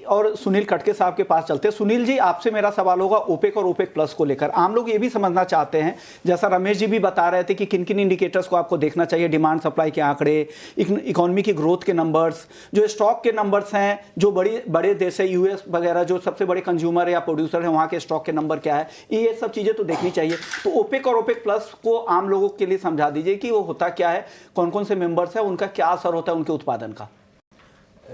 और सुनील खटके साहब के पास चलते हैं। सुनील जी, आपसे मेरा सवाल होगा ओपेक और ओपेक प्लस को लेकर। आम लोग ये भी समझना चाहते हैं, जैसा रमेश जी भी बता रहे थे कि किन किन इंडिकेटर्स को आपको देखना चाहिए, डिमांड सप्लाई के आंकड़े, इकोनॉमी की ग्रोथ के नंबर्स, जो स्टॉक के नंबर्स हैं, जो बड़े देश है यूएस वगैरह, जो सबसे बड़े कंज्यूमर या प्रोड्यूसर है, वहाँ के स्टॉक के नंबर क्या है, ये सब चीज़ें तो देखनी चाहिए। तो ओपेक और ओपेक प्लस को आम लोगों के लिए समझा दीजिए कि वो होता क्या है, कौन कौन से मेंबर्स हैं, उनका क्या असर होता है उनके उत्पादन का।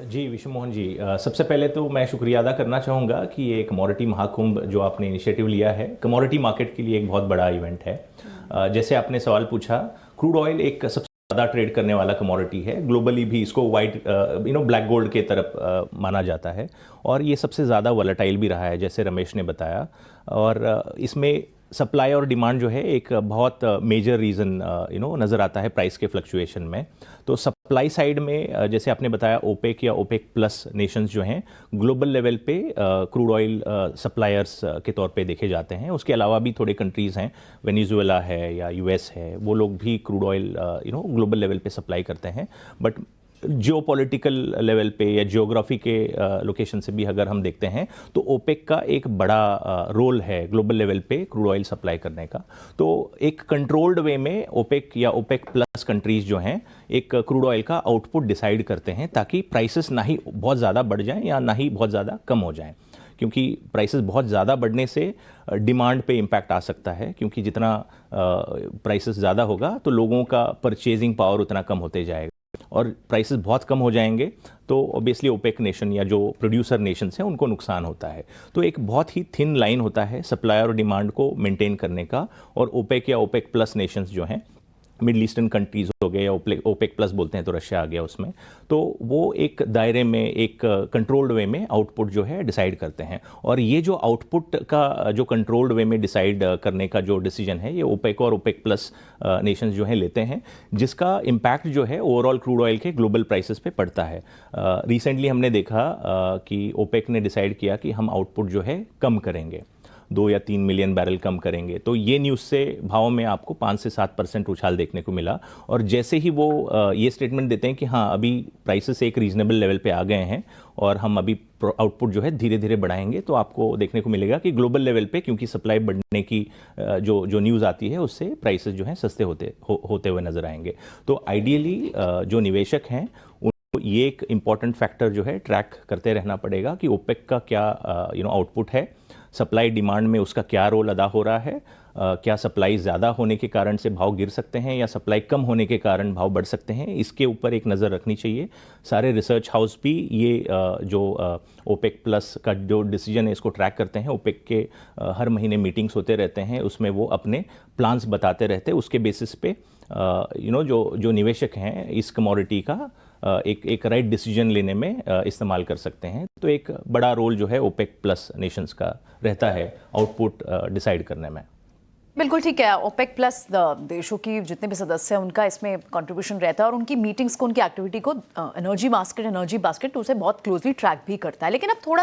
जी विष्णु मोहन जी, सबसे पहले तो मैं शुक्रिया अदा करना चाहूँगा कि ये कमोडिटी महाकुंभ जो आपने इनिशिएटिव लिया है, कमोडिटी मार्केट के लिए एक बहुत बड़ा इवेंट है। जैसे आपने सवाल पूछा, क्रूड ऑयल एक सबसे ज़्यादा ट्रेड करने वाला कमोडिटी है, ग्लोबली भी इसको वाइट ब्लैक गोल्ड के तरफ माना जाता है, और ये सबसे ज़्यादा वोलेटाइल भी रहा है, जैसे रमेश ने बताया। और इसमें सप्लाई और डिमांड जो है एक बहुत मेजर रीज़न नज़र आता है प्राइस के फ्लक्चुएशन में। तो सप्लाई साइड में जैसे आपने बताया, ओपेक या ओपेक प्लस नेशंस जो हैं ग्लोबल लेवल पे क्रूड ऑयल सप्लायर्स के तौर पे देखे जाते हैं। उसके अलावा भी थोड़े कंट्रीज़ हैं, वेनेजुएला है या यूएस है, वो लोग भी क्रूड ऑयल ग्लोबल लेवल पे सप्लाई करते हैं। बट जियोपॉलिटिकल लेवल पे या जियोग्राफी के लोकेशन से भी अगर हम देखते हैं तो ओपेक का एक बड़ा रोल है ग्लोबल लेवल पे क्रूड ऑयल सप्लाई करने का। तो एक कंट्रोल्ड वे में ओपेक या ओपेक प्लस कंट्रीज जो हैं एक क्रूड ऑयल का आउटपुट डिसाइड करते हैं, ताकि प्राइसेस ना ही बहुत ज़्यादा बढ़ जाएं या ना ही बहुत ज़्यादा कम हो जाएं। क्योंकि प्राइसेस बहुत ज़्यादा बढ़ने से डिमांड पे इम्पैक्ट आ सकता है, क्योंकि जितना प्राइसेस ज़्यादा होगा तो लोगों का परचेजिंग पावर उतना कम होते जाएगा, और प्राइसेस बहुत कम हो जाएंगे तो ऑब्वियसली ओपेक नेशन या जो प्रोड्यूसर नेशंस हैं उनको नुकसान होता है। तो एक बहुत ही थिन लाइन होता है सप्लाई और डिमांड को मेंटेन करने का, और ओपेक या ओपेक प्लस नेशंस जो हैं, मिडल ईस्टर्न कंट्रीज़ हो गए या ओपेक प्लस बोलते हैं तो रशिया आ गया उसमें, तो वो एक दायरे में एक कंट्रोल्ड वे में आउटपुट जो है डिसाइड करते हैं। और ये जो आउटपुट का जो कंट्रोल्ड वे में डिसाइड करने का जो डिसीजन है, ये ओपेक और ओपेक प्लस नेशंस जो हैं लेते हैं, जिसका इम्पैक्ट जो है ओवरऑल क्रूड ऑयल के ग्लोबल प्राइसेस पे पड़ता है। रिसेंटली हमने देखा कि ओपेक ने डिसाइड किया कि हम आउटपुट जो है कम करेंगे, 2 या 3 मिलियन बैरल कम करेंगे। तो ये न्यूज़ से भाव में आपको 5 से 7% उछाल देखने को मिला। और जैसे ही वो ये स्टेटमेंट देते हैं कि हाँ अभी प्राइसेस एक रीजनेबल लेवल पे आ गए हैं और हम अभी आउटपुट जो है धीरे धीरे बढ़ाएंगे, तो आपको देखने को मिलेगा कि ग्लोबल लेवल पे, क्योंकि सप्लाई बढ़ने की जो न्यूज़ आती है उससे प्राइसेस जो हैं सस्ते होते हुए नजर आएंगे। तो आइडियली जो निवेशक हैं उनको ये एक इम्पॉर्टेंट फैक्टर जो है ट्रैक करते रहना पड़ेगा कि ओपेक का क्या आउटपुट है, सप्लाई डिमांड में उसका क्या रोल अदा हो रहा है, क्या सप्लाई ज़्यादा होने के कारण से भाव गिर सकते हैं या सप्लाई कम होने के कारण भाव बढ़ सकते हैं, इसके ऊपर एक नज़र रखनी चाहिए। सारे रिसर्च हाउस भी ये जो ओपेक प्लस का जो डिसीजन है इसको ट्रैक करते हैं। ओपेक के हर महीने मीटिंग्स होते रहते हैं, उसमें वो अपने प्लान्स बताते रहते हैं। उसके बेसिस पे जो निवेशक हैं इस कमोडिटी का एक राइट डिसीजन लेने में इस्तेमाल कर सकते हैं। तो एक बड़ा रोल जो है ओपेक प्लस नेशंस का रहता है आउटपुट डिसाइड करने में। बिल्कुल ठीक है। ओपेक प्लस देशों की जितने भी सदस्य हैं उनका इसमें कंट्रीब्यूशन रहता है, और उनकी मीटिंग्स को, उनकी एक्टिविटी को एनर्जी बास्केट उसे बहुत क्लोजली ट्रैक भी करता है। लेकिन अब थोड़ा